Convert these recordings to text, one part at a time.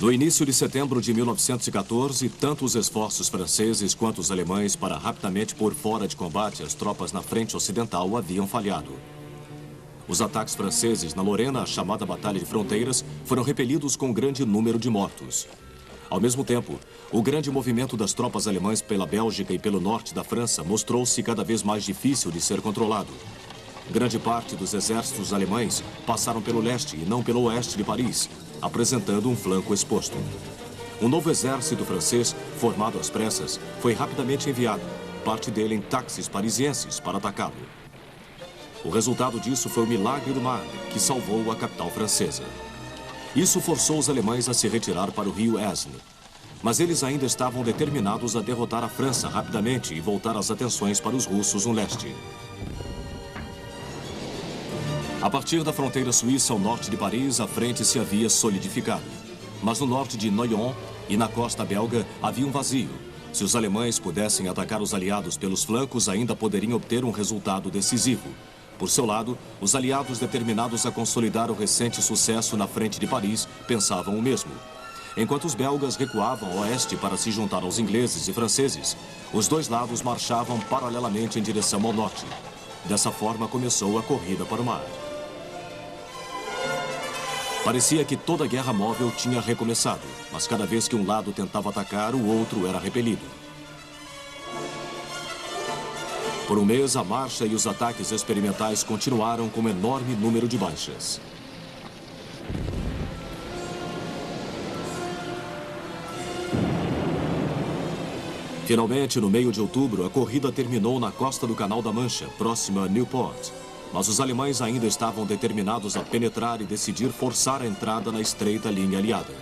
No início de setembro de 1914, tanto os esforços franceses quanto os alemães para rapidamente pôr fora de combate as tropas na frente ocidental haviam falhado. Os ataques franceses na Lorena, a chamada Batalha de Fronteiras, foram repelidos com um grande número de mortos. Ao mesmo tempo, o grande movimento das tropas alemãs pela Bélgica e pelo norte da França mostrou-se cada vez mais difícil de ser controlado. Grande parte dos exércitos alemães passaram pelo leste e não pelo oeste de Paris, apresentando um flanco exposto. Um novo exército francês, formado às pressas, foi rapidamente enviado, parte dele em táxis parisienses, para atacá-lo. O resultado disso foi o milagre do Marne, que salvou a capital francesa. Isso forçou os alemães a se retirar para o rio Aisne. Mas eles ainda estavam determinados a derrotar a França rapidamente e voltar as atenções para os russos no leste. A partir da fronteira suíça ao norte de Paris, a frente se havia solidificado. Mas no norte de Noyon e na costa belga havia um vazio. Se os alemães pudessem atacar os aliados pelos flancos, ainda poderiam obter um resultado decisivo. Por seu lado, os aliados determinados a consolidar o recente sucesso na frente de Paris pensavam o mesmo. Enquanto os belgas recuavam ao oeste para se juntar aos ingleses e franceses, os dois lados marchavam paralelamente em direção ao norte. Dessa forma começou a corrida para o mar. Parecia que toda a guerra móvel tinha recomeçado, mas cada vez que um lado tentava atacar, o outro era repelido. Por um mês, a marcha e os ataques experimentais continuaram com um enorme número de baixas. Finalmente, no meio de outubro, a corrida terminou na costa do Canal da Mancha, próxima a Newport. Mas os alemães ainda estavam determinados a penetrar e decidir forçar a entrada na estreita linha aliada.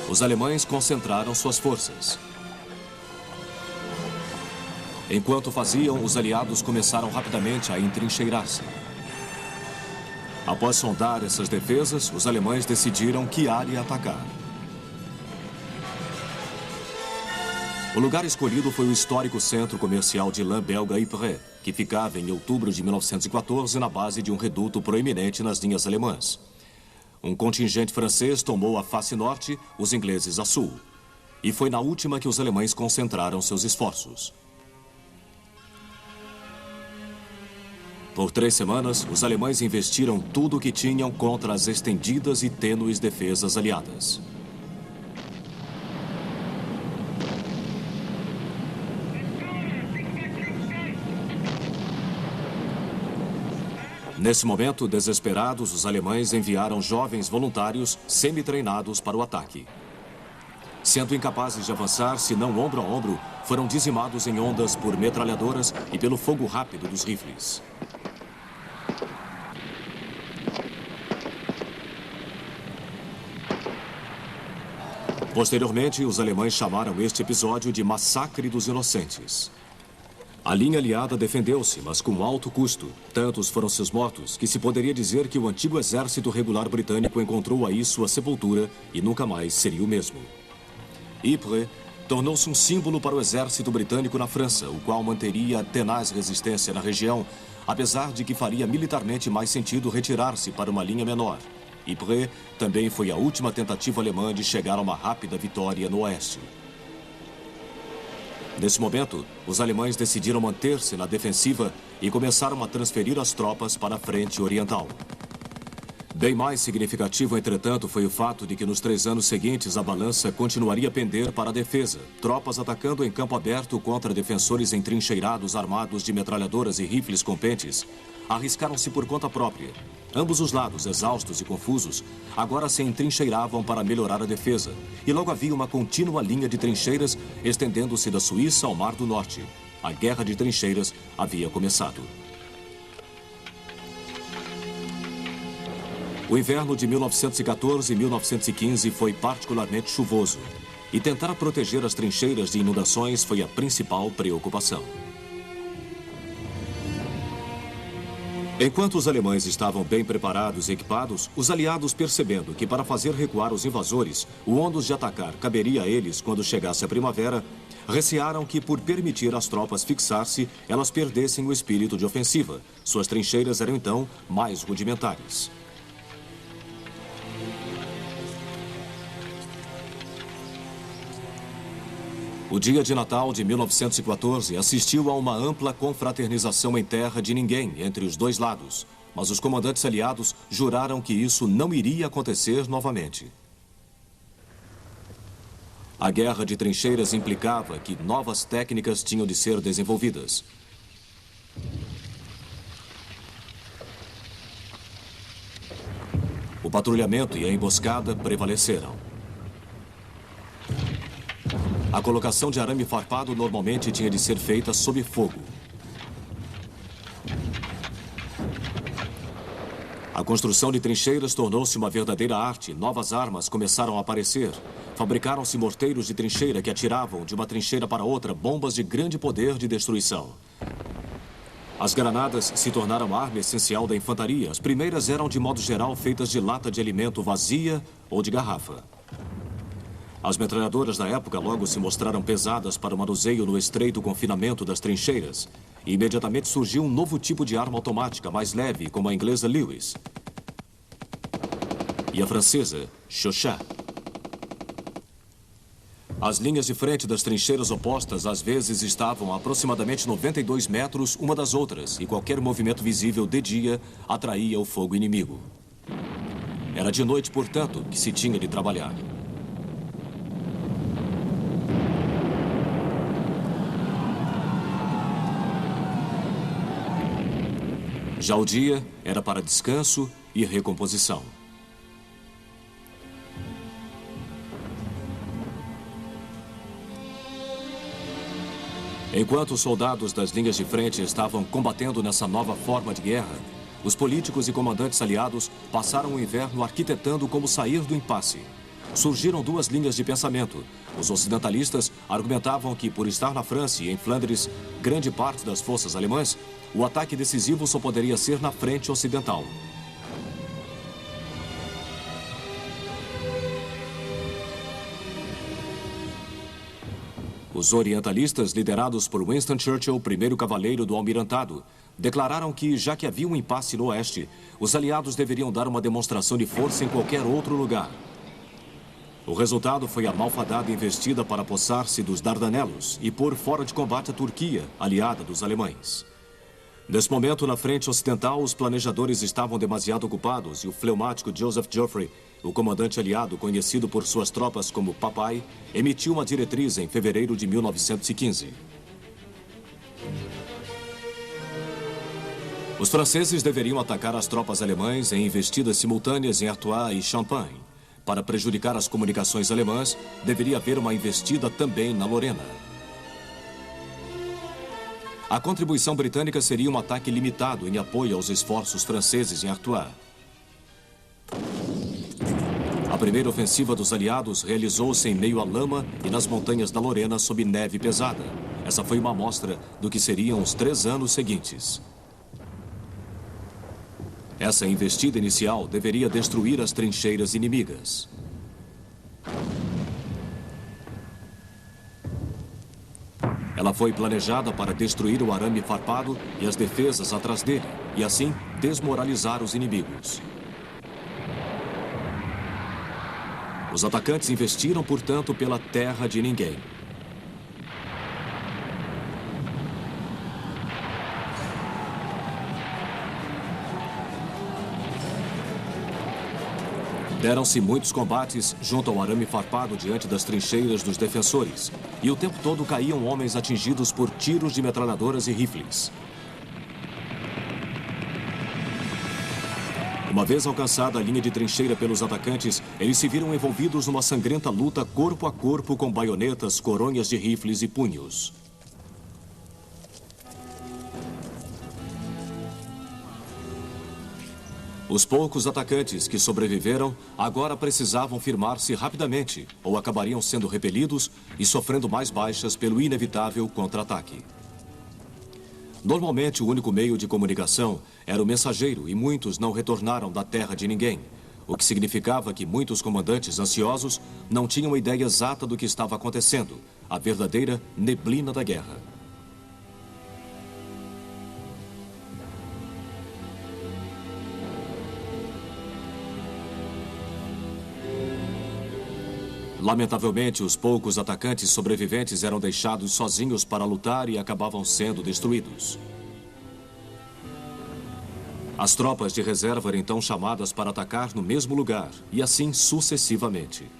Os alemães concentraram suas forças. Enquanto faziam, os aliados começaram rapidamente a entrincheirar-se. Após sondar essas defesas, os alemães decidiram que área atacar. O lugar escolhido foi o histórico centro comercial de lã belga Ypres, que ficava em outubro de 1914 na base de um reduto proeminente nas linhas alemãs. Um contingente francês tomou a face norte, os ingleses a sul. E foi na última que os alemães concentraram seus esforços. Por 3 semanas, os alemães investiram tudo o que tinham contra as estendidas e tênues defesas aliadas. Nesse momento, desesperados, os alemães enviaram jovens voluntários semi-treinados para o ataque. Sendo incapazes de avançar, se não ombro a ombro, foram dizimados em ondas por metralhadoras e pelo fogo rápido dos rifles. Posteriormente, os alemães chamaram este episódio de Massacre dos Inocentes. A linha aliada defendeu-se, mas com alto custo. Tantos foram seus mortos que se poderia dizer que o antigo exército regular britânico encontrou aí sua sepultura e nunca mais seria o mesmo. Ypres tornou-se um símbolo para o exército britânico na França, o qual manteria tenaz resistência na região, apesar de que faria militarmente mais sentido retirar-se para uma linha menor. Ypres também foi a última tentativa alemã de chegar a uma rápida vitória no oeste. Nesse momento, os alemães decidiram manter-se na defensiva e começaram a transferir as tropas para a frente oriental. Bem mais significativo, entretanto, foi o fato de que nos 3 anos seguintes a balança continuaria a pender para a defesa, tropas atacando em campo aberto contra defensores entrincheirados armados de metralhadoras e rifles com pentes, arriscaram-se por conta própria. Ambos os lados, exaustos e confusos, agora se entrincheiravam para melhorar a defesa, e logo havia uma contínua linha de trincheiras estendendo-se da Suíça ao Mar do Norte. A guerra de trincheiras havia começado. O inverno de 1914 e 1915 foi particularmente chuvoso, e tentar proteger as trincheiras de inundações foi a principal preocupação. Enquanto os alemães estavam bem preparados e equipados, os aliados, percebendo que para fazer recuar os invasores, o ônus de atacar caberia a eles quando chegasse a primavera, recearam que, por permitir às tropas fixar-se, elas perdessem o espírito de ofensiva. Suas trincheiras eram, então, mais rudimentares. O dia de Natal de 1914 assistiu a uma ampla confraternização em terra de ninguém entre os dois lados, mas os comandantes aliados juraram que isso não iria acontecer novamente. A guerra de trincheiras implicava que novas técnicas tinham de ser desenvolvidas. O patrulhamento e a emboscada prevaleceram. A colocação de arame farpado normalmente tinha de ser feita sob fogo. A construção de trincheiras tornou-se uma verdadeira arte. Novas armas começaram a aparecer. Fabricaram-se morteiros de trincheira que atiravam de uma trincheira para outra bombas de grande poder de destruição. As granadas se tornaram a arma essencial da infantaria. As primeiras eram, de modo geral, feitas de lata de alimento vazia ou de garrafa. As metralhadoras da época logo se mostraram pesadas para o manuseio no estreito confinamento das trincheiras. E imediatamente surgiu um novo tipo de arma automática, mais leve, como a inglesa Lewis. E a francesa, Chauchat. As linhas de frente das trincheiras opostas às vezes estavam a aproximadamente 92 metros uma das outras, e qualquer movimento visível de dia atraía o fogo inimigo. Era de noite, portanto, que se tinha de trabalhar. Já o dia era para descanso e recomposição. Enquanto os soldados das linhas de frente estavam combatendo nessa nova forma de guerra, os políticos e comandantes aliados passaram o inverno arquitetando como sair do impasse. Surgiram duas linhas de pensamento. Os ocidentalistas argumentavam que, por estar na França e em Flandres, grande parte das forças alemãs, o ataque decisivo só poderia ser na frente ocidental. Os orientalistas, liderados por Winston Churchill, primeiro cavaleiro do Almirantado, declararam que, já que havia um impasse no oeste, os aliados deveriam dar uma demonstração de força em qualquer outro lugar. O resultado foi a malfadada investida para apossar-se dos Dardanelos e pôr fora de combate a Turquia, aliada dos alemães. Nesse momento, na frente ocidental, os planejadores estavam demasiado ocupados e o fleumático Joseph Joffre, o comandante aliado conhecido por suas tropas como Papai, emitiu uma diretriz em fevereiro de 1915. Os franceses deveriam atacar as tropas alemãs em investidas simultâneas em Artois e Champagne. Para prejudicar as comunicações alemãs, deveria haver uma investida também na Lorena. A contribuição britânica seria um ataque limitado em apoio aos esforços franceses em Artois. A primeira ofensiva dos aliados realizou-se em meio à lama e nas montanhas da Lorena sob neve pesada. Essa foi uma amostra do que seriam os 3 anos seguintes. Essa investida inicial deveria destruir as trincheiras inimigas. Ela foi planejada para destruir o arame farpado e as defesas atrás dele, e assim desmoralizar os inimigos. Os atacantes investiram, portanto, pela terra de ninguém. Deram-se muitos combates junto ao arame farpado diante das trincheiras dos defensores, e o tempo todo caíam homens atingidos por tiros de metralhadoras e rifles. Uma vez alcançada a linha de trincheira pelos atacantes, eles se viram envolvidos numa sangrenta luta corpo a corpo com baionetas, coronhas de rifles e punhos. Os poucos atacantes que sobreviveram agora precisavam firmar-se rapidamente ou acabariam sendo repelidos e sofrendo mais baixas pelo inevitável contra-ataque. Normalmente, o único meio de comunicação era o mensageiro e muitos não retornaram da terra de ninguém, o que significava que muitos comandantes ansiosos não tinham ideia exata do que estava acontecendo, a verdadeira neblina da guerra. Lamentavelmente, os poucos atacantes sobreviventes eram deixados sozinhos para lutar e acabavam sendo destruídos. As tropas de reserva eram então chamadas para atacar no mesmo lugar, e assim sucessivamente.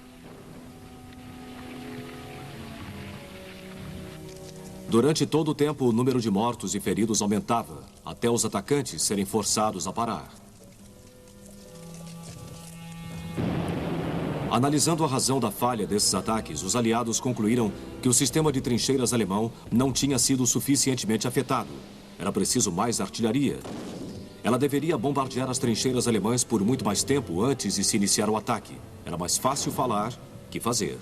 Durante todo o tempo, o número de mortos e feridos aumentava, até os atacantes serem forçados a parar. Analisando a razão da falha desses ataques, os aliados concluíram que o sistema de trincheiras alemão não tinha sido suficientemente afetado. Era preciso mais artilharia. Ela deveria bombardear as trincheiras alemãs por muito mais tempo antes de se iniciar o ataque. Era mais fácil falar que fazer.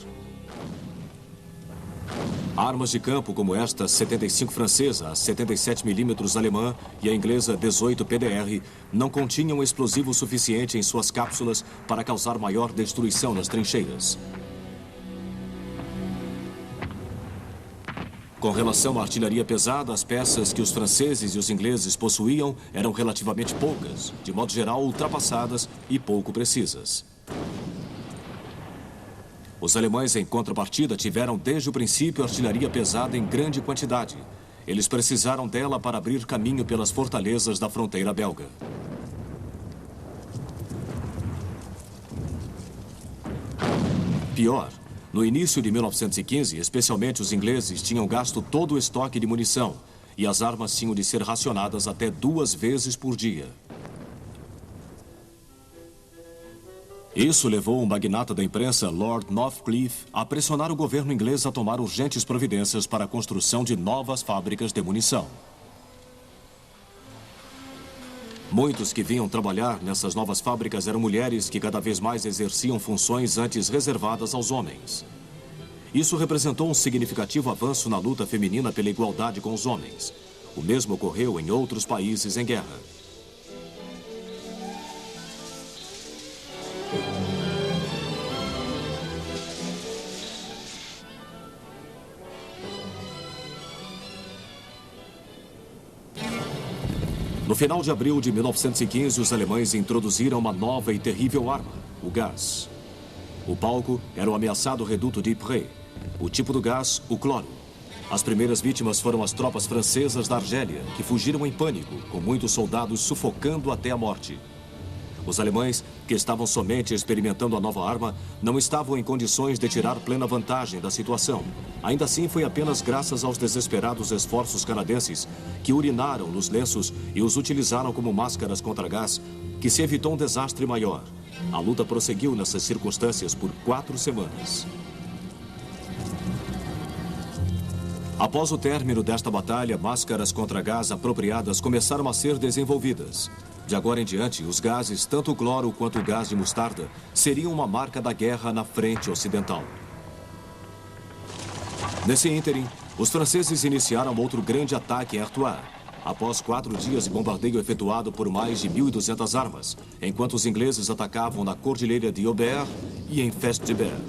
Armas de campo como esta 75 francesa, a 77mm alemã e a inglesa 18 PDR não continham explosivo suficiente em suas cápsulas para causar maior destruição nas trincheiras. Com relação à artilharia pesada, as peças que os franceses e os ingleses possuíam eram relativamente poucas, de modo geral ultrapassadas e pouco precisas. Os alemães, em contrapartida, tiveram desde o princípio artilharia pesada em grande quantidade. Eles precisaram dela para abrir caminho pelas fortalezas da fronteira belga. Pior, no início de 1915, especialmente os ingleses tinham gasto todo o estoque de munição e as armas tinham de ser racionadas até 2 vezes por dia. Isso levou o magnata da imprensa, Lord Northcliffe, a pressionar o governo inglês a tomar urgentes providências para a construção de novas fábricas de munição. Muitos que vinham trabalhar nessas novas fábricas eram mulheres que cada vez mais exerciam funções antes reservadas aos homens. Isso representou um significativo avanço na luta feminina pela igualdade com os homens. O mesmo ocorreu em outros países em guerra. No final de abril de 1915, os alemães introduziram uma nova e terrível arma, o gás. O palco era o ameaçado reduto de Ypres. O tipo do gás, o cloro. As primeiras vítimas foram as tropas francesas da Argélia, que fugiram em pânico, com muitos soldados sufocando até a morte. Os alemães, que estavam somente experimentando a nova arma, não estavam em condições de tirar plena vantagem da situação. Ainda assim, foi apenas graças aos desesperados esforços canadenses, que urinaram nos lenços e os utilizaram como máscaras contra gás, que se evitou um desastre maior. A luta prosseguiu nessas circunstâncias por 4 semanas. Após o término desta batalha, máscaras contra gás apropriadas começaram a ser desenvolvidas. De agora em diante, os gases, tanto o cloro quanto o gás de mostarda, seriam uma marca da guerra na frente ocidental. Nesse ínterim, os franceses iniciaram outro grande ataque em Artois, após 4 dias de bombardeio efetuado por mais de 1.200 armas, enquanto os ingleses atacavam na cordilheira de Aubert e em Festubert.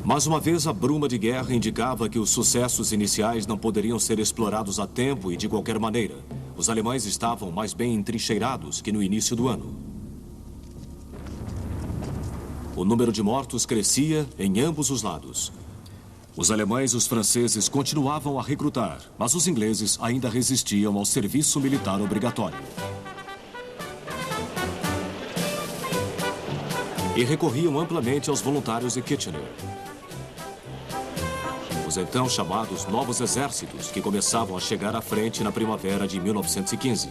Mais uma vez, a bruma de guerra indicava que os sucessos iniciais não poderiam ser explorados a tempo e de qualquer maneira. Os alemães estavam mais bem entrincheirados que no início do ano. O número de mortos crescia em ambos os lados. Os alemães e os franceses continuavam a recrutar, mas os ingleses ainda resistiam ao serviço militar obrigatório. E recorriam amplamente aos voluntários de Kitchener. Os então chamados Novos Exércitos, que começavam a chegar à frente na primavera de 1915.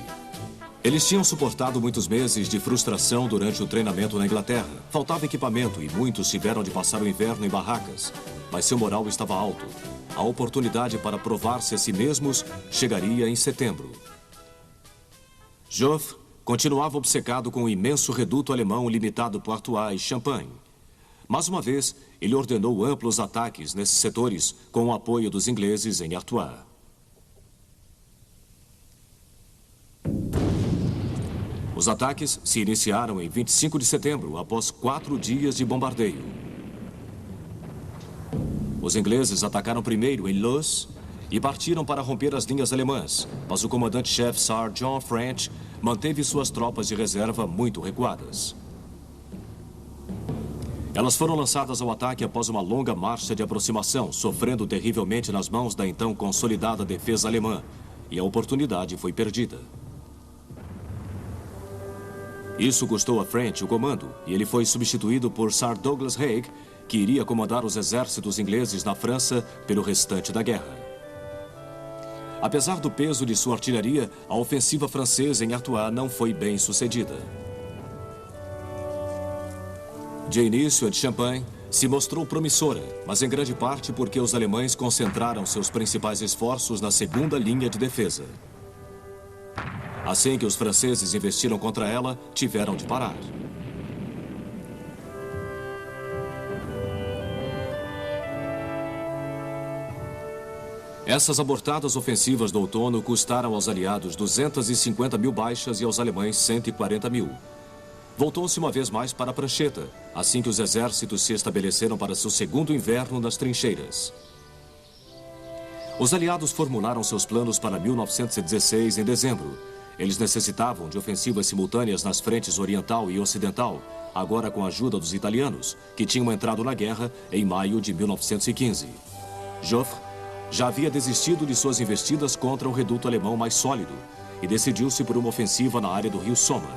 Eles tinham suportado muitos meses de frustração durante o treinamento na Inglaterra. Faltava equipamento e muitos tiveram de passar o inverno em barracas. Mas seu moral estava alto. A oportunidade para provar-se a si mesmos chegaria em setembro. Joffre continuava obcecado com o imenso reduto alemão limitado por Artois e Champagne. Mais uma vez, ele ordenou amplos ataques nesses setores com o apoio dos ingleses em Artois. Os ataques se iniciaram em 25 de setembro, após 4 dias de bombardeio. Os ingleses atacaram primeiro em Loos e partiram para romper as linhas alemãs, mas o comandante-chefe Sir John French manteve suas tropas de reserva muito recuadas. Elas foram lançadas ao ataque após uma longa marcha de aproximação, sofrendo terrivelmente nas mãos da então consolidada defesa alemã, e a oportunidade foi perdida. Isso custou a French o comando, e ele foi substituído por Sir Douglas Haig, que iria comandar os exércitos ingleses na França pelo restante da guerra. Apesar do peso de sua artilharia, a ofensiva francesa em Artois não foi bem sucedida. De início, a de Champagne se mostrou promissora, mas em grande parte porque os alemães concentraram seus principais esforços na segunda linha de defesa. Assim que os franceses investiram contra ela, tiveram de parar. Essas abortadas ofensivas do outono custaram aos aliados 250 mil baixas e aos alemães 140 mil. Voltou-se uma vez mais para a prancheta, assim que os exércitos se estabeleceram para seu segundo inverno nas trincheiras. Os aliados formularam seus planos para 1916 em dezembro. Eles necessitavam de ofensivas simultâneas nas frentes oriental e ocidental, agora com a ajuda dos italianos, que tinham entrado na guerra em maio de 1915. Joffre já havia desistido de suas investidas contra o reduto alemão mais sólido e decidiu-se por uma ofensiva na área do rio Somme.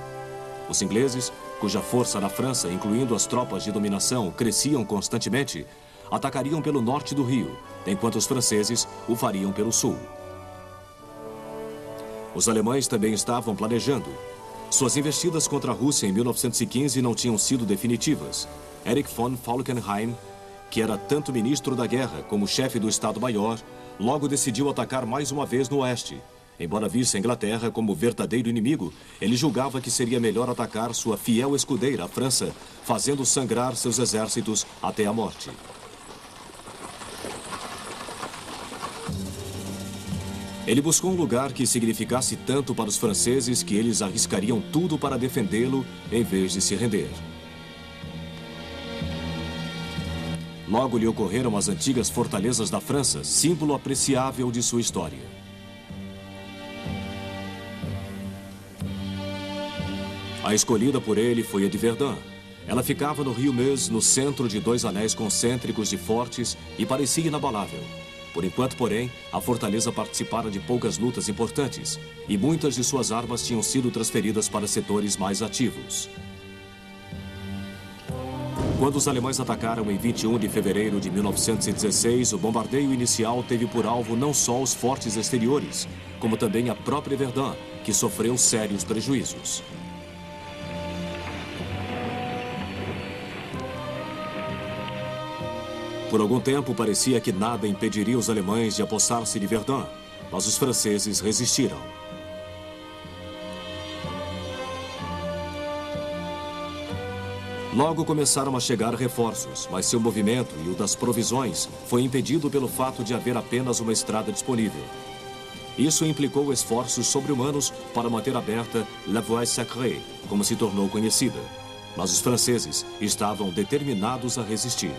Os ingleses, cuja força na França, incluindo as tropas de dominação, cresciam constantemente, atacariam pelo norte do rio, enquanto os franceses o fariam pelo sul. Os alemães também estavam planejando. Suas investidas contra a Rússia em 1915 não tinham sido definitivas. Erich von Falkenhayn, que era tanto ministro da guerra como chefe do Estado-Maior, logo decidiu atacar mais uma vez no oeste. Embora visse a Inglaterra como verdadeiro inimigo, ele julgava que seria melhor atacar sua fiel escudeira, a França, fazendo sangrar seus exércitos até a morte. Ele buscou um lugar que significasse tanto para os franceses que eles arriscariam tudo para defendê-lo em vez de se render. Logo lhe ocorreram as antigas fortalezas da França, símbolo apreciável de sua história. A escolhida por ele foi a de Verdun. Ela ficava no rio Meuse, no centro de 2 anéis concêntricos e fortes, e parecia inabalável. Por enquanto, porém, a fortaleza participara de poucas lutas importantes, e muitas de suas armas tinham sido transferidas para setores mais ativos. Quando os alemães atacaram em 21 de fevereiro de 1916, o bombardeio inicial teve por alvo não só os fortes exteriores, como também a própria Verdun, que sofreu sérios prejuízos. Por algum tempo, parecia que nada impediria os alemães de apossar-se de Verdun, mas os franceses resistiram. Logo começaram a chegar reforços, mas seu movimento e o das provisões foi impedido pelo fato de haver apenas uma estrada disponível. Isso implicou esforços sobre-humanos para manter aberta La Voie Sacrée, como se tornou conhecida. Mas os franceses estavam determinados a resistir.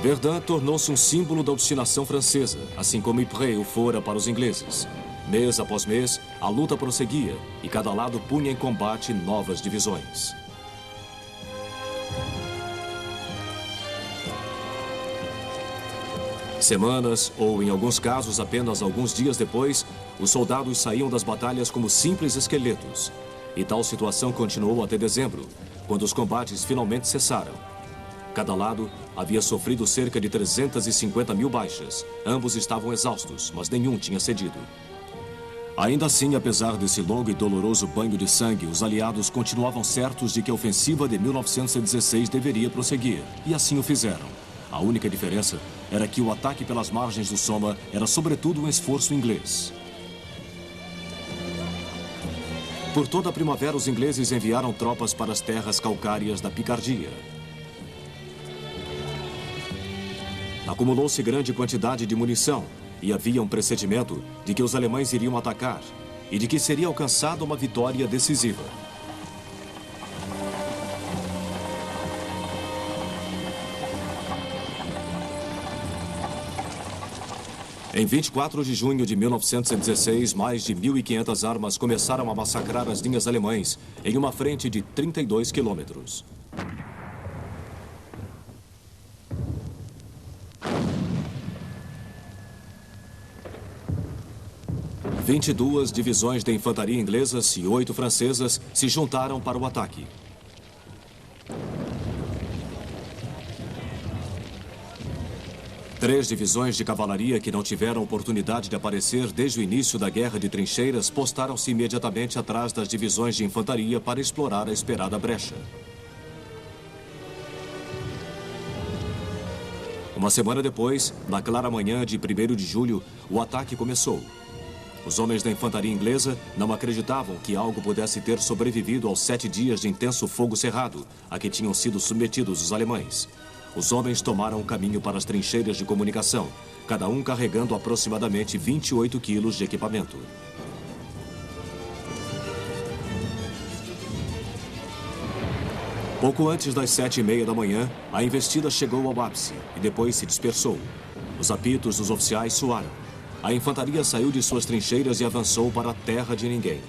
Verdun tornou-se um símbolo da obstinação francesa, assim como Ypres o fora para os ingleses. Mês após mês, a luta prosseguia e cada lado punha em combate novas divisões. Semanas, ou em alguns casos apenas alguns dias depois, os soldados saíam das batalhas como simples esqueletos. E tal situação continuou até dezembro, quando os combates finalmente cessaram. Cada lado havia sofrido cerca de 350 mil baixas. Ambos estavam exaustos, mas nenhum tinha cedido. Ainda assim, apesar desse longo e doloroso banho de sangue, os aliados continuavam certos de que a ofensiva de 1916 deveria prosseguir, e assim o fizeram. A única diferença era que o ataque pelas margens do Somme era sobretudo um esforço inglês. Por toda a primavera, os ingleses enviaram tropas para as terras calcárias da Picardia. Acumulou-se grande quantidade de munição e havia um pressentimento de que os alemães iriam atacar e de que seria alcançada uma vitória decisiva. Em 24 de junho de 1916, mais de 1.500 armas começaram a massacrar as linhas alemães em uma frente de 32 quilômetros. « 22 divisões de infantaria inglesas e 8 francesas se juntaram para o ataque. Três divisões de cavalaria que não tiveram oportunidade de aparecer desde o início da guerra de trincheiras postaram-se imediatamente atrás das divisões de infantaria para explorar a esperada brecha. Uma semana depois, na clara manhã de 1º de julho, o ataque começou. Os homens da infantaria inglesa não acreditavam que algo pudesse ter sobrevivido aos 7 dias de intenso fogo cerrado a que tinham sido submetidos os alemães. Os homens tomaram o caminho para as trincheiras de comunicação, cada um carregando aproximadamente 28 quilos de equipamento. Pouco antes das 7h30 da manhã, a investida chegou ao ápice e depois se dispersou. Os apitos dos oficiais soaram. A infantaria saiu de suas trincheiras e avançou para a terra de ninguém.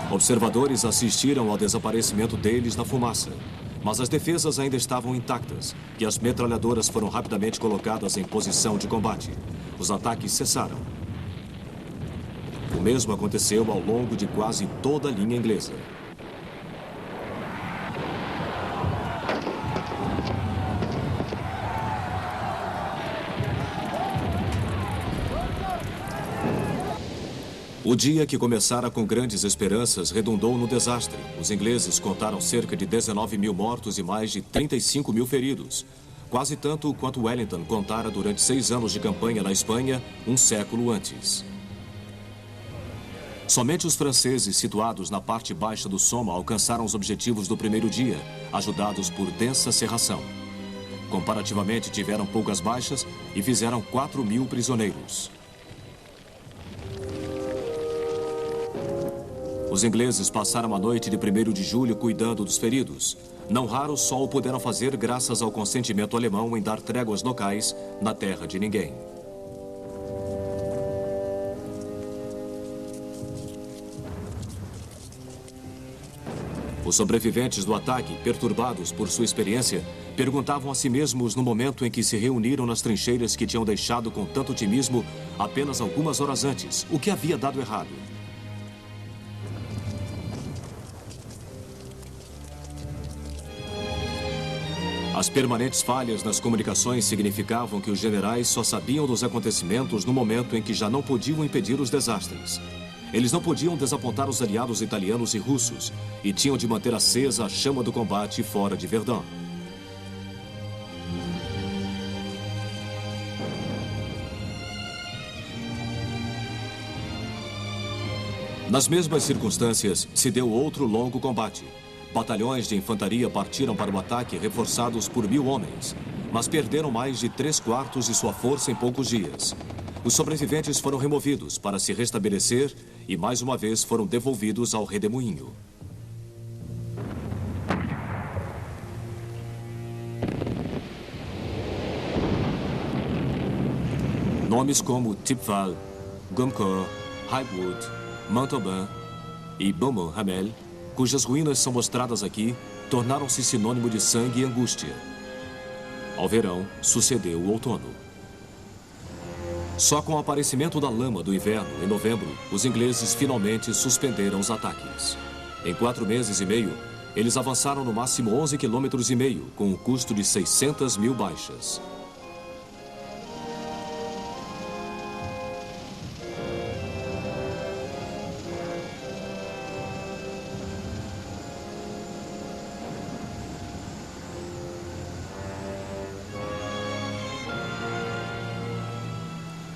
Observadores assistiram ao desaparecimento deles na fumaça, mas as defesas ainda estavam intactas e as metralhadoras foram rapidamente colocadas em posição de combate. Os ataques cessaram. O mesmo aconteceu ao longo de quase toda a linha inglesa. O dia que começara com grandes esperanças redundou no desastre. Os ingleses contaram cerca de 19.000 mortos e mais de 35.000 feridos. Quase tanto quanto Wellington contara durante 6 anos de campanha na Espanha, um século antes. Somente os franceses, situados na parte baixa do Somme, alcançaram os objetivos do primeiro dia, ajudados por densa cerração. Comparativamente, tiveram poucas baixas e fizeram 4.000 prisioneiros. Os ingleses passaram a noite de 1º de julho cuidando dos feridos. Não raro só o puderam fazer graças ao consentimento alemão em dar tréguas locais na terra de ninguém. Os sobreviventes do ataque, perturbados por sua experiência, perguntavam a si mesmos no momento em que se reuniram nas trincheiras que tinham deixado com tanto otimismo apenas algumas horas antes, o que havia dado errado. As permanentes falhas nas comunicações significavam que os generais só sabiam dos acontecimentos no momento em que já não podiam impedir os desastres. Eles não podiam desapontar os aliados italianos e russos e tinham de manter acesa a chama do combate fora de Verdun. Nas mesmas circunstâncias, se deu outro longo combate. Batalhões de infantaria partiram para o ataque reforçados por 1.000 homens, mas perderam mais de 3/4 de sua força em poucos dias. Os sobreviventes foram removidos para se restabelecer e mais uma vez foram devolvidos ao redemoinho. Nomes como Thiepval, Gommecourt, Highwood, Montauban e Beaumont-Hamel, cujas ruínas são mostradas aqui, tornaram-se sinônimo de sangue e angústia. Ao verão, sucedeu o outono. Só com o aparecimento da lama do inverno, em novembro, os ingleses finalmente suspenderam os ataques. Em 4 meses e meio, Eles avançaram no máximo 11,5 km, com um custo de 600 mil baixas.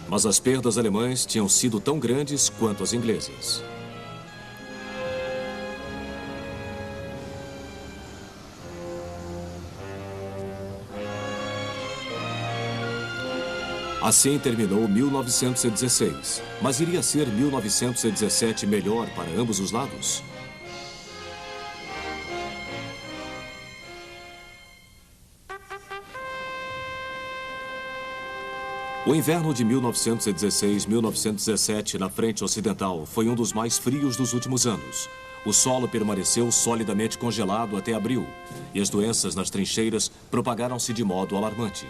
Mas as perdas alemãs tinham sido tão grandes quanto as inglesas. Assim terminou 1916. Mas iria ser 1917 melhor para ambos os lados? O inverno de 1916-1917 na frente ocidental foi um dos mais frios dos últimos anos. O solo permaneceu solidamente congelado até abril e as doenças nas trincheiras propagaram-se de modo alarmante.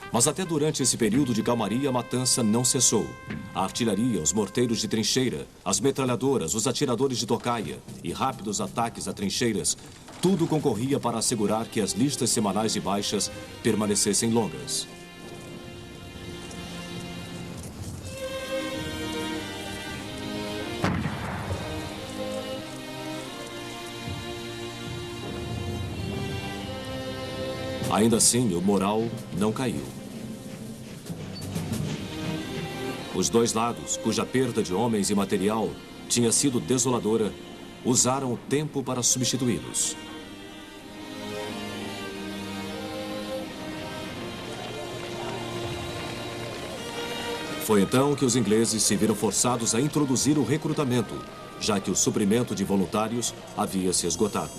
Mas até durante esse período de calmaria, a matança não cessou. A artilharia, os morteiros de trincheira, as metralhadoras, os atiradores de tocaia e rápidos ataques a trincheiras, tudo concorria para assegurar que as listas semanais de baixas permanecessem longas. Ainda assim, o moral não caiu. Os dois lados, cuja perda de homens e material tinha sido desoladora, usaram o tempo para substituí-los. Foi então que os ingleses se viram forçados a introduzir o recrutamento, já que o suprimento de voluntários havia se esgotado.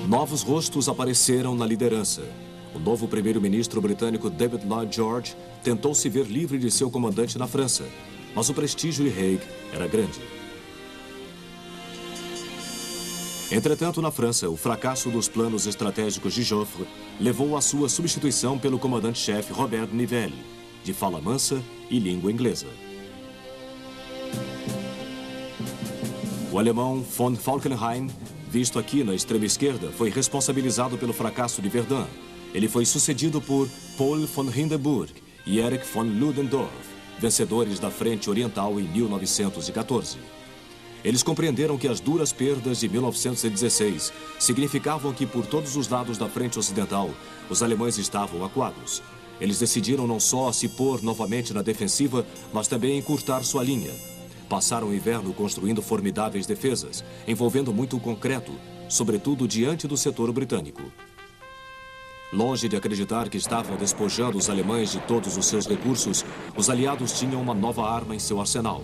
Novos rostos apareceram na liderança. O novo primeiro-ministro britânico David Lloyd George tentou se ver livre de seu comandante na França, mas o prestígio de Haig era grande. Entretanto, na França, o fracasso dos planos estratégicos de Joffre levou à sua substituição pelo comandante-chefe Robert Nivelle, de fala mansa e língua inglesa. O alemão von Falkenhayn, visto aqui na extrema esquerda, foi responsabilizado pelo fracasso de Verdun. Ele foi sucedido por Paul von Hindenburg e Erich von Ludendorff, vencedores da Frente Oriental em 1914. Eles compreenderam que as duras perdas de 1916 significavam que, por todos os lados da Frente Ocidental, os alemães estavam acuados. Eles decidiram não só se pôr novamente na defensiva, mas também encurtar sua linha. Passaram o inverno construindo formidáveis defesas, envolvendo muito concreto, sobretudo diante do setor britânico. Longe de acreditar que estavam despojando os alemães de todos os seus recursos, os aliados tinham uma nova arma em seu arsenal.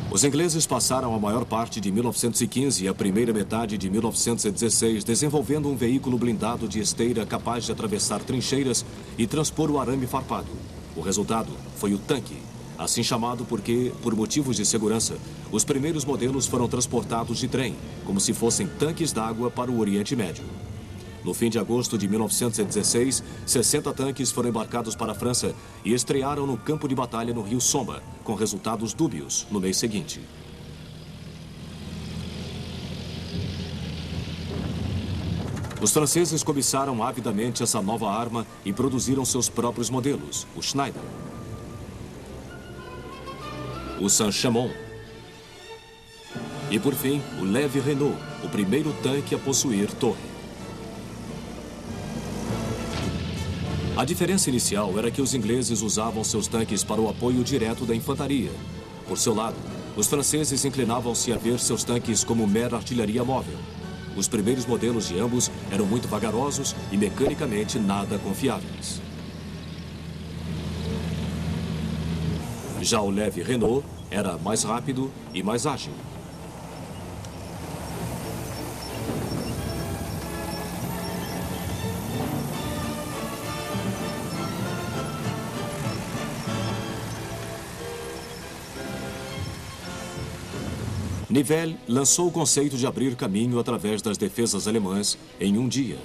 Os ingleses passaram a maior parte de 1915 e a primeira metade de 1916 desenvolvendo um veículo blindado de esteira capaz de atravessar trincheiras e transpor o arame farpado. O resultado foi o tanque, assim chamado porque, por motivos de segurança, os primeiros modelos foram transportados de trem, como se fossem tanques d'água para o Oriente Médio. No fim de agosto de 1916, 60 tanques foram embarcados para a França e estrearam no campo de batalha no rio Somme, com resultados dúbios no mês seguinte. Os franceses cobiçaram avidamente essa nova arma e produziram seus próprios modelos, o Schneider, o Saint-Chamond e, por fim, o Leve Renault, o primeiro tanque a possuir torre. A diferença inicial era que os ingleses usavam seus tanques para o apoio direto da infantaria. Por seu lado, os franceses inclinavam-se a ver seus tanques como mera artilharia móvel. Os primeiros modelos de ambos eram muito vagarosos e mecanicamente nada confiáveis. Já o Leve Renault era mais rápido e mais ágil. Nivelle lançou o conceito de abrir caminho através das defesas alemãs em um dia.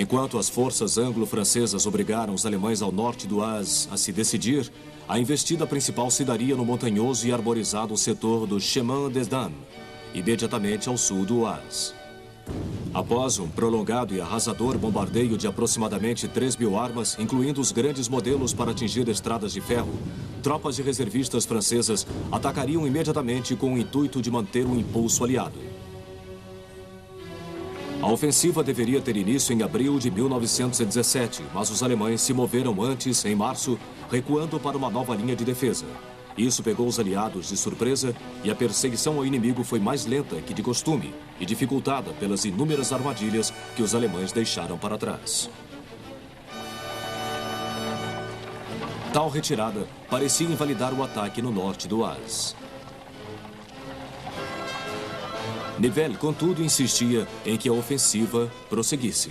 Enquanto as forças anglo-francesas obrigaram os alemães ao norte do Oise a se decidir, a investida principal se daria no montanhoso e arborizado setor do Chemin des Dames, imediatamente ao sul do Oise. Após um prolongado e arrasador bombardeio de aproximadamente 3.000 armas, incluindo os grandes modelos para atingir estradas de ferro, tropas de reservistas francesas atacariam imediatamente com o intuito de manter o impulso aliado. A ofensiva deveria ter início em abril de 1917, mas os alemães se moveram antes, em março, recuando para uma nova linha de defesa. Isso pegou os aliados de surpresa e a perseguição ao inimigo foi mais lenta que de costume e dificultada pelas inúmeras armadilhas que os alemães deixaram para trás. Tal retirada parecia invalidar o ataque no norte do Oise. Nivelle, contudo, insistia em que a ofensiva prosseguisse.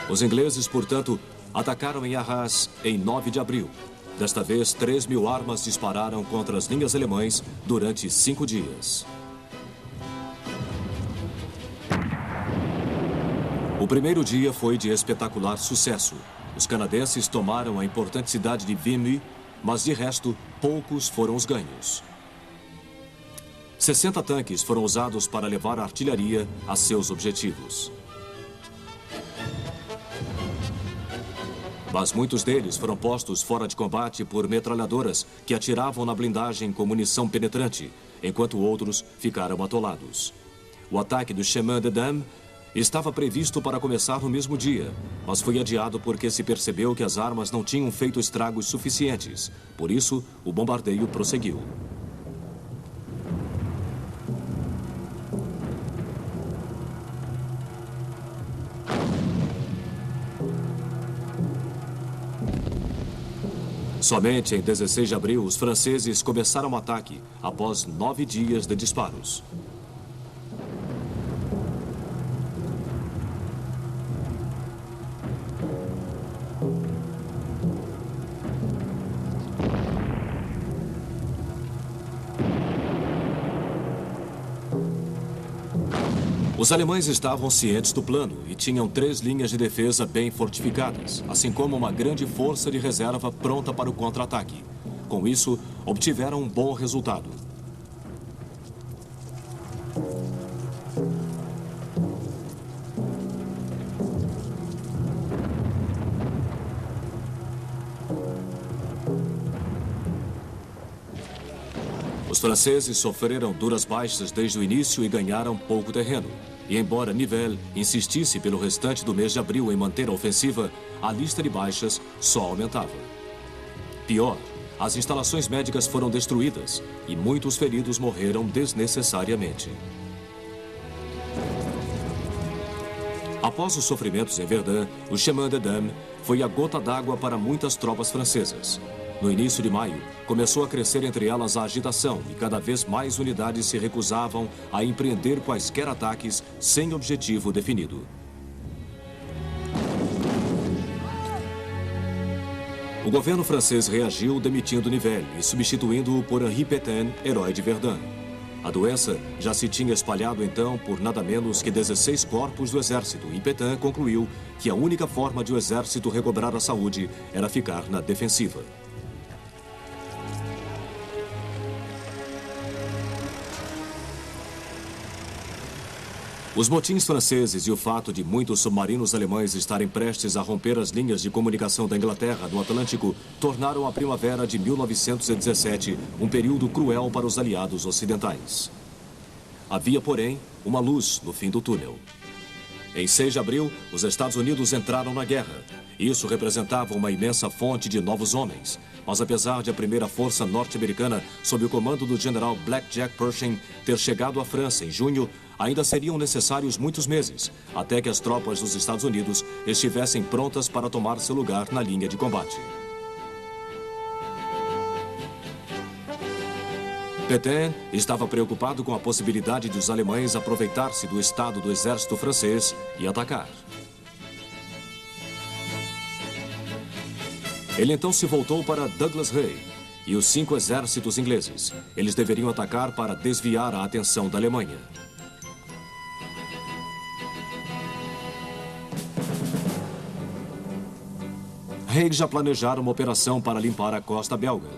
Os ingleses, portanto, atacaram em Arras em 9 de abril. Desta vez, 3.000 armas dispararam contra as linhas alemãs durante 5 dias. O primeiro dia foi de espetacular sucesso. Os canadenses tomaram a importante cidade de Vimy, mas de resto, poucos foram os ganhos. 60 tanques foram usados para levar a artilharia a seus objetivos. Mas muitos deles foram postos fora de combate por metralhadoras que atiravam na blindagem com munição penetrante, enquanto outros ficaram atolados. O ataque do Chemin des Dames estava previsto para começar no mesmo dia, mas foi adiado porque se percebeu que as armas não tinham feito estragos suficientes. Por isso, o bombardeio prosseguiu. Somente em 16 de abril, os franceses começaram o ataque, após 9 dias de disparos. Os alemães estavam cientes do plano e tinham 3 linhas de defesa bem fortificadas, assim como uma grande força de reserva pronta para o contra-ataque. Com isso, obtiveram um bom resultado. Os franceses sofreram duras baixas desde o início e ganharam pouco terreno. E embora Nivelle insistisse pelo restante do mês de abril em manter a ofensiva, a lista de baixas só aumentava. Pior, as instalações médicas foram destruídas e muitos feridos morreram desnecessariamente. Após os sofrimentos em Verdun, o Chemin des Dames foi a gota d'água para muitas tropas francesas. No início de maio, começou a crescer entre elas a agitação e cada vez mais unidades se recusavam a empreender quaisquer ataques sem objetivo definido. O governo francês reagiu demitindo Nivelle e substituindo-o por Henri Pétain, herói de Verdun. A doença já se tinha espalhado então por nada menos que 16 corpos do exército e Pétain concluiu que a única forma de o exército recobrar a saúde era ficar na defensiva. Os motins franceses e o fato de muitos submarinos alemães estarem prestes a romper as linhas de comunicação da Inglaterra no Atlântico tornaram a primavera de 1917 um período cruel para os aliados ocidentais. Havia, porém, uma luz no fim do túnel. Em 6 de abril, os Estados Unidos entraram na guerra. Isso representava uma imensa fonte de novos homens. Mas apesar de a primeira força norte-americana, sob o comando do general Blackjack Pershing, ter chegado à França em junho, ainda seriam necessários muitos meses, até que as tropas dos Estados Unidos estivessem prontas para tomar seu lugar na linha de combate. Pétain estava preocupado com a possibilidade de os alemães aproveitar-se do estado do exército francês e atacar. Ele então se voltou para Douglas Haig e os 5 exércitos ingleses. Eles deveriam atacar para desviar a atenção da Alemanha. Haig já planejara uma operação para limpar a costa belga.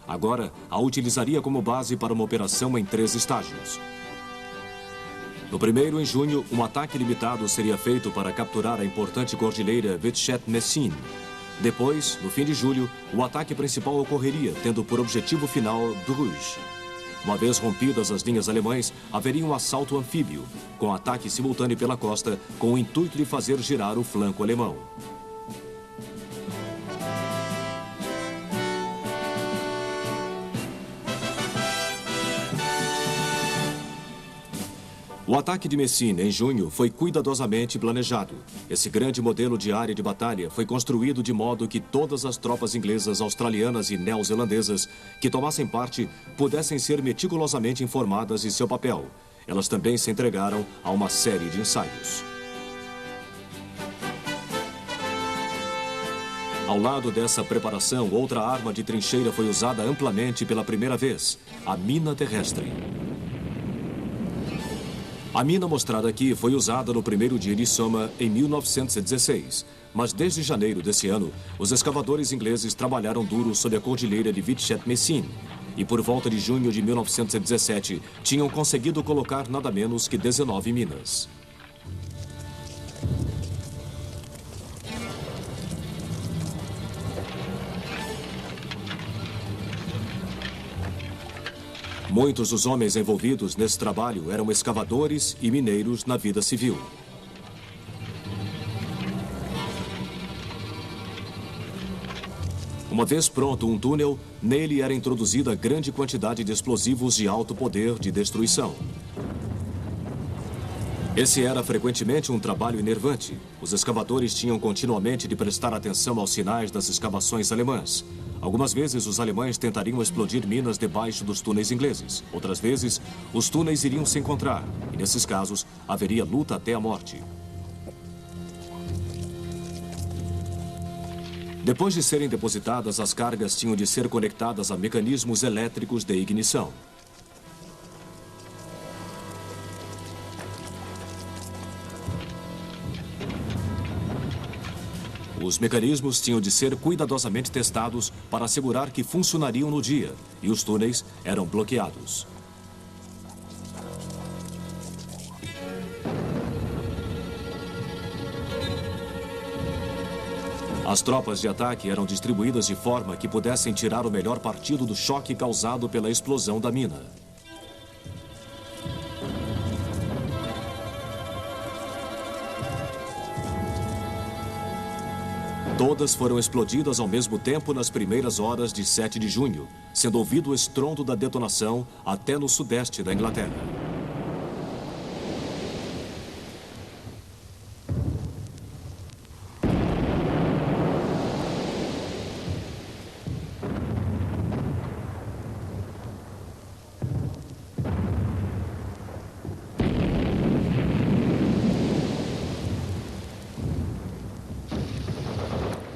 Agora, a utilizaria como base para uma operação em 3 estágios. No primeiro, em junho, um ataque limitado seria feito para capturar a importante cordilheira Vitichet-Messines. Depois, no fim de julho, o ataque principal ocorreria, tendo por objetivo final Bruges. Uma vez rompidas as linhas alemãs, haveria um assalto anfíbio, com ataque simultâneo pela costa, com o intuito de fazer girar o flanco alemão. O ataque de Messines, em junho, foi cuidadosamente planejado. Esse grande modelo de área de batalha foi construído de modo que todas as tropas inglesas, australianas e neozelandesas que tomassem parte pudessem ser meticulosamente informadas de seu papel. Elas também se entregaram a uma série de ensaios. Ao lado dessa preparação, outra arma de trincheira foi usada amplamente pela primeira vez, a mina terrestre. A mina mostrada aqui foi usada no primeiro dia de Somme em 1916, mas desde janeiro desse ano, os escavadores ingleses trabalharam duro sob a cordilheira de Vitichet-Messines e por volta de junho de 1917 tinham conseguido colocar nada menos que 19 minas. Muitos dos homens envolvidos nesse trabalho eram escavadores e mineiros na vida civil. Uma vez pronto um túnel, nele era introduzida grande quantidade de explosivos de alto poder de destruição. Esse era frequentemente um trabalho enervante. Os escavadores tinham continuamente de prestar atenção aos sinais das escavações alemãs. Algumas vezes, os alemães tentariam explodir minas debaixo dos túneis ingleses. Outras vezes, os túneis iriam se encontrar. E, nesses casos, haveria luta até a morte. Depois de serem depositadas, as cargas tinham de ser conectadas a mecanismos elétricos de ignição. Os mecanismos tinham de ser cuidadosamente testados para assegurar que funcionariam no dia, e os túneis eram bloqueados. As tropas de ataque eram distribuídas de forma que pudessem tirar o melhor partido do choque causado pela explosão da mina. Todas foram explodidas ao mesmo tempo nas primeiras horas de 7 de junho, sendo ouvido o estrondo da detonação até no sudeste da Inglaterra.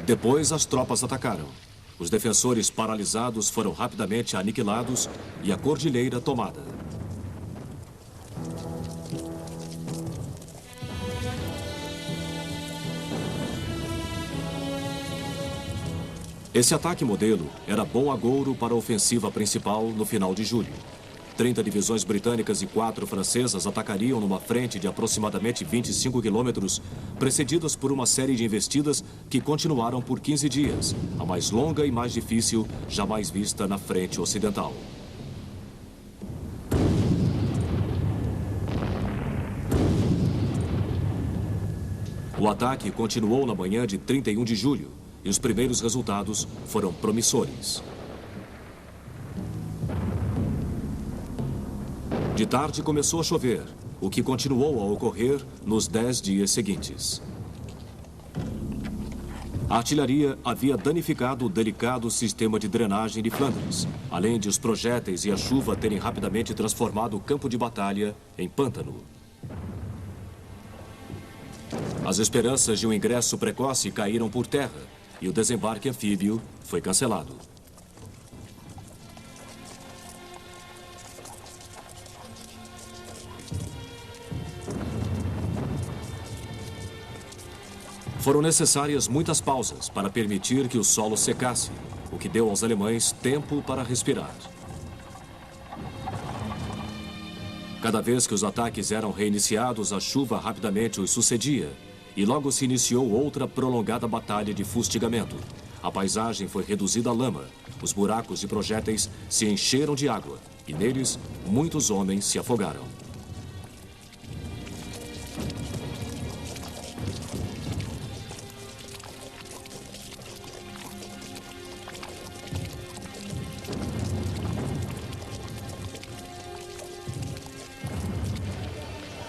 Depois, as tropas atacaram. Os defensores paralisados foram rapidamente aniquilados e a cordilheira tomada. Esse ataque modelo era bom agouro para a ofensiva principal no final de julho. 30 divisões britânicas e 4 francesas atacariam numa frente de aproximadamente 25 quilômetros, precedidas por uma série de investidas que continuaram por 15 dias, a mais longa e mais difícil jamais vista na frente ocidental. O ataque continuou na manhã de 31 de julho e os primeiros resultados foram promissores. De tarde começou a chover, o que continuou a ocorrer nos 10 dias seguintes. A artilharia havia danificado o delicado sistema de drenagem de Flandres, além de os projéteis e a chuva terem rapidamente transformado o campo de batalha em pântano. As esperanças de um ingresso precoce caíram por terra e o desembarque anfíbio foi cancelado. Foram necessárias muitas pausas para permitir que o solo secasse, o que deu aos alemães tempo para respirar. Cada vez que os ataques eram reiniciados, a chuva rapidamente os sucedia, e logo se iniciou outra prolongada batalha de fustigamento. A paisagem foi reduzida a lama, os buracos de projéteis se encheram de água, e neles muitos homens se afogaram.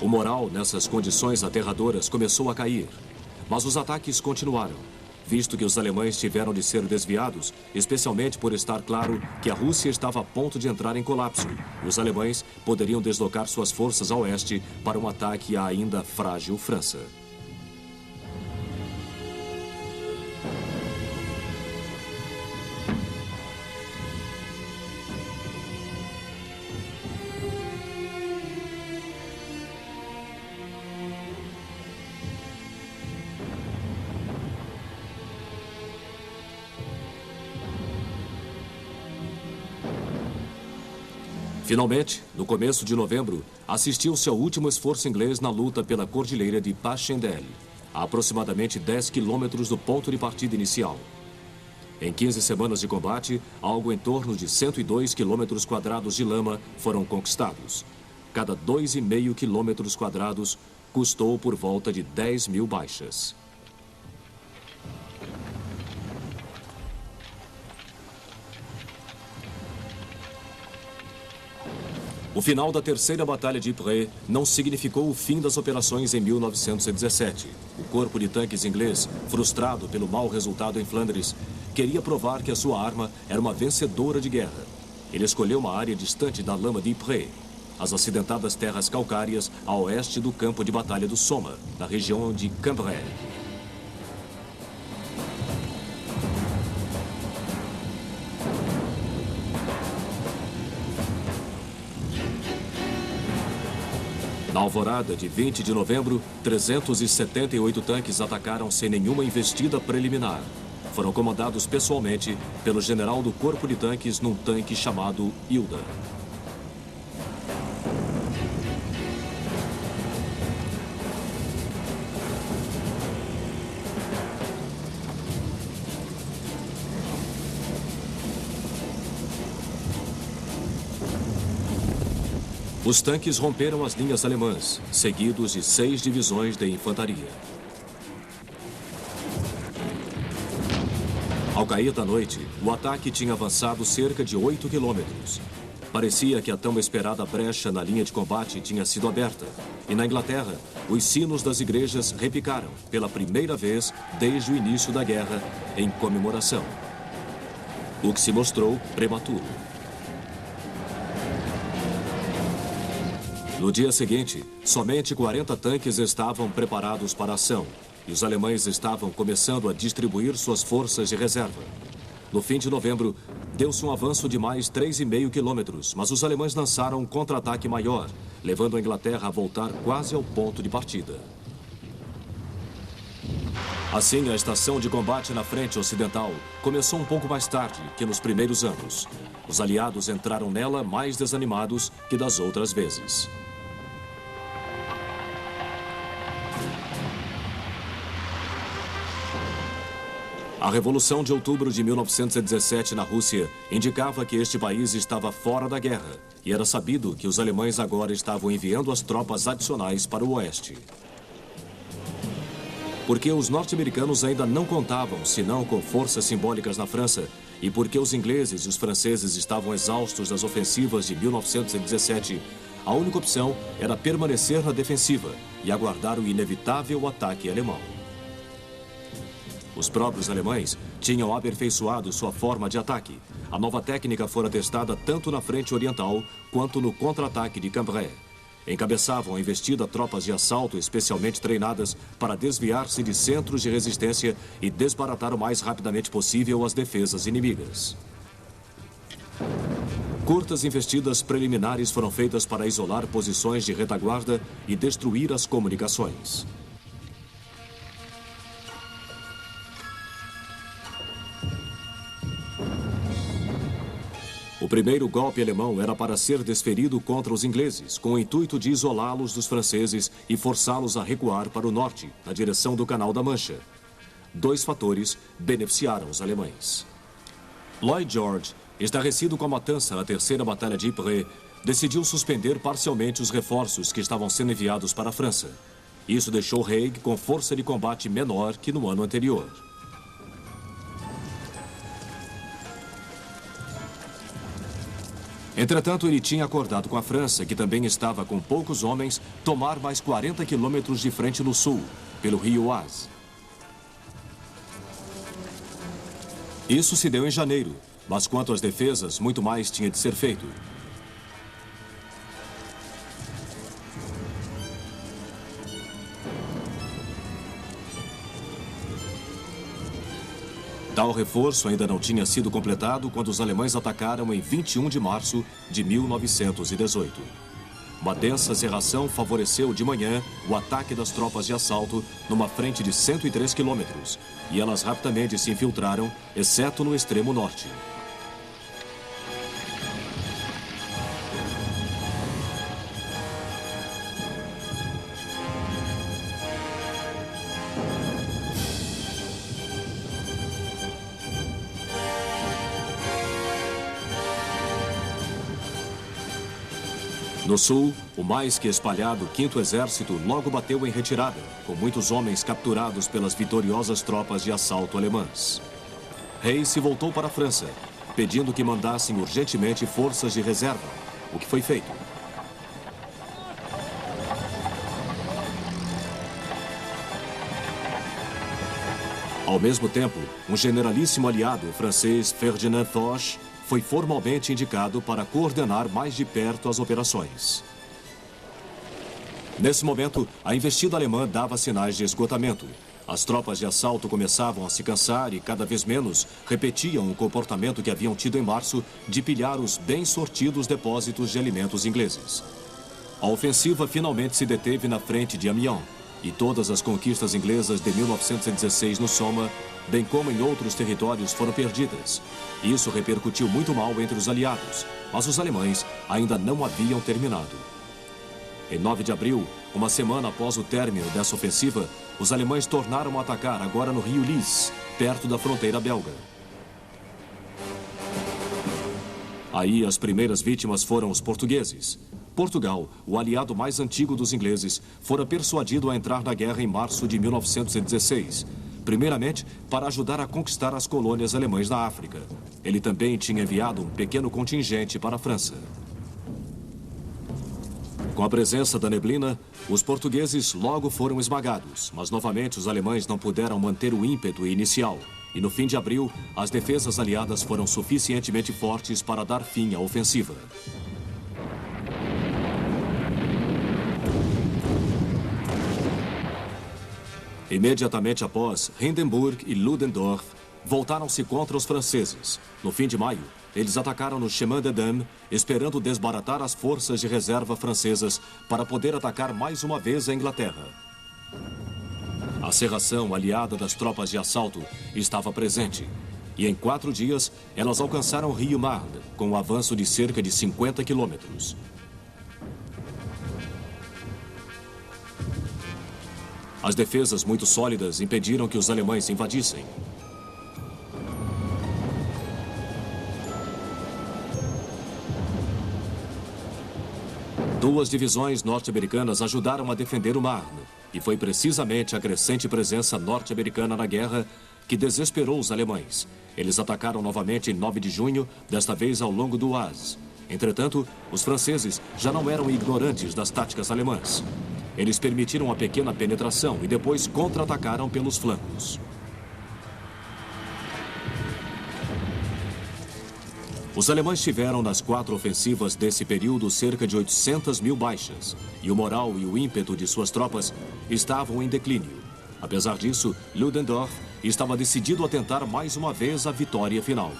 O moral nessas condições aterradoras começou a cair, mas os ataques continuaram, visto que os alemães tiveram de ser desviados, especialmente por estar claro que a Rússia estava a ponto de entrar em colapso e os alemães poderiam deslocar suas forças a oeste para um ataque à ainda frágil França. Finalmente, no começo de novembro, assistiu-se ao último esforço inglês na luta pela cordilheira de Passchendaele, a aproximadamente 10 quilômetros do ponto de partida inicial. Em 15 semanas de combate, algo em torno de 102 quilômetros quadrados de lama foram conquistados. Cada 2,5 quilômetros quadrados custou por volta de 10 mil baixas. O final da terceira batalha de Ypres não significou o fim das operações em 1917. O corpo de tanques inglês, frustrado pelo mau resultado em Flandres, queria provar que a sua arma era uma vencedora de guerra. Ele escolheu uma área distante da lama de Ypres, as acidentadas terras calcárias a oeste do campo de batalha do Somme, na região de Cambrai. Na alvorada de 20 de novembro, 378 tanques atacaram sem nenhuma investida preliminar. Foram comandados pessoalmente pelo general do corpo de tanques num tanque chamado Hilda. Os tanques romperam as linhas alemãs, seguidos de 6 divisões de infantaria. Ao cair da noite, o ataque tinha avançado cerca de 8 quilômetros. Parecia que a tão esperada brecha na linha de combate tinha sido aberta. E na Inglaterra, os sinos das igrejas repicaram, pela primeira vez desde o início da guerra, em comemoração. O que se mostrou prematuro. No dia seguinte, somente 40 tanques estavam preparados para a ação e os alemães estavam começando a distribuir suas forças de reserva. No fim de novembro, deu-se um avanço de mais 3,5 quilômetros, mas os alemães lançaram um contra-ataque maior, levando a Inglaterra a voltar quase ao ponto de partida. Assim, a estação de combate na frente ocidental começou um pouco mais tarde que nos primeiros anos. Os aliados entraram nela mais desanimados que das outras vezes. A Revolução de Outubro de 1917 na Rússia indicava que este país estava fora da guerra e era sabido que os alemães agora estavam enviando as tropas adicionais para o oeste. Porque os norte-americanos ainda não contavam, senão com forças simbólicas na França, e porque os ingleses e os franceses estavam exaustos das ofensivas de 1917, a única opção era permanecer na defensiva e aguardar o inevitável ataque alemão. Os próprios alemães tinham aperfeiçoado sua forma de ataque. A nova técnica fora testada tanto na frente oriental quanto no contra-ataque de Cambrai. Encabeçavam a investida tropas de assalto especialmente treinadas para desviar-se de centros de resistência e desbaratar o mais rapidamente possível as defesas inimigas. Curtas investidas preliminares foram feitas para isolar posições de retaguarda e destruir as comunicações. O primeiro golpe alemão era para ser desferido contra os ingleses, com o intuito de isolá-los dos franceses e forçá-los a recuar para o norte, na direção do Canal da Mancha. 2 fatores beneficiaram os alemães. Lloyd George, estarrecido com a matança na terceira Batalha de Ypres, decidiu suspender parcialmente os reforços que estavam sendo enviados para a França. Isso deixou Haig com força de combate menor que no ano anterior. Entretanto, ele tinha acordado com a França, que também estava com poucos homens, tomar mais 40 quilômetros de frente no sul, pelo rio Oise. Isso se deu em janeiro, mas quanto às defesas, muito mais tinha de ser feito. Tal reforço ainda não tinha sido completado quando os alemães atacaram em 21 de março de 1918. Uma densa cerração favoreceu de manhã o ataque das tropas de assalto numa frente de 103 quilômetros, e elas rapidamente se infiltraram, exceto no extremo norte. No sul, o mais que espalhado 5º Exército logo bateu em retirada, com muitos homens capturados pelas vitoriosas tropas de assalto alemãs. Rey se voltou para a França, pedindo que mandassem urgentemente forças de reserva, o que foi feito. Ao mesmo tempo, um generalíssimo aliado francês, Ferdinand Foch, foi formalmente indicado para coordenar mais de perto as operações. Nesse momento, a investida alemã dava sinais de esgotamento. As tropas de assalto começavam a se cansar e, cada vez menos, repetiam o comportamento que haviam tido em março de pilhar os bem sortidos depósitos de alimentos ingleses. A ofensiva finalmente se deteve na frente de Amiens, e todas as conquistas inglesas de 1916 no Somme, bem como em outros territórios, foram perdidas. Isso repercutiu muito mal entre os aliados, mas os alemães ainda não haviam terminado. Em 9 de abril, uma semana após o término dessa ofensiva, os alemães tornaram a atacar agora no rio Lys, perto da fronteira belga. Aí as primeiras vítimas foram os portugueses. Portugal, o aliado mais antigo dos ingleses, fora persuadido a entrar na guerra em março de 1916. Primeiramente, para ajudar a conquistar as colônias alemãs na África. Ele também tinha enviado um pequeno contingente para a França. Com a presença da neblina, os portugueses logo foram esmagados, mas novamente os alemães não puderam manter o ímpeto inicial. E no fim de abril, as defesas aliadas foram suficientemente fortes para dar fim à ofensiva. Imediatamente após, Hindenburg e Ludendorff voltaram-se contra os franceses. No fim de maio, eles atacaram no Chemin des Dames, esperando desbaratar as forças de reserva francesas para poder atacar mais uma vez a Inglaterra. A cerração aliada das tropas de assalto estava presente, e em 4 dias elas alcançaram o rio Marne, com um avanço de cerca de 50 quilômetros. As defesas muito sólidas impediram que os alemães invadissem. Duas divisões norte-americanas ajudaram a defender o Marne, e foi precisamente a crescente presença norte-americana na guerra que desesperou os alemães. Eles atacaram novamente em 9 de junho, desta vez ao longo do Oise. Entretanto, os franceses já não eram ignorantes das táticas alemãs. Eles permitiram uma pequena penetração e depois contra-atacaram pelos flancos. Os alemães tiveram nas 4 ofensivas desse período cerca de 800 mil baixas, e o moral e o ímpeto de suas tropas estavam em declínio. Apesar disso, Ludendorff estava decidido a tentar mais uma vez a vitória final.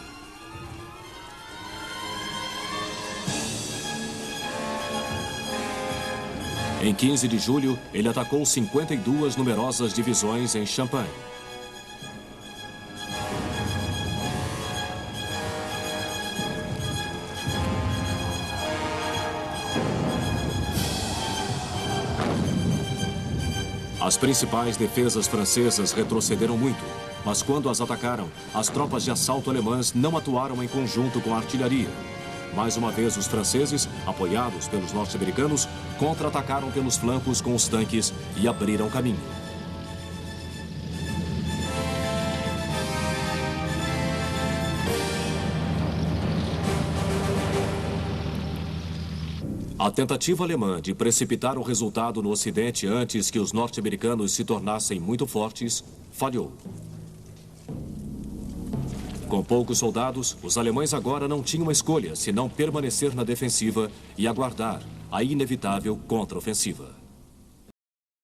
Em 15 de julho, ele atacou 52 numerosas divisões em Champagne. As principais defesas francesas retrocederam muito, mas quando as atacaram, as tropas de assalto alemãs não atuaram em conjunto com a artilharia. Mais uma vez, os franceses, apoiados pelos norte-americanos, contra-atacaram pelos flancos com os tanques e abriram caminho. A tentativa alemã de precipitar o resultado no Ocidente antes que os norte-americanos se tornassem muito fortes, falhou. Com poucos soldados, os alemães agora não tinham escolha senão permanecer na defensiva e aguardar a inevitável contra-ofensiva.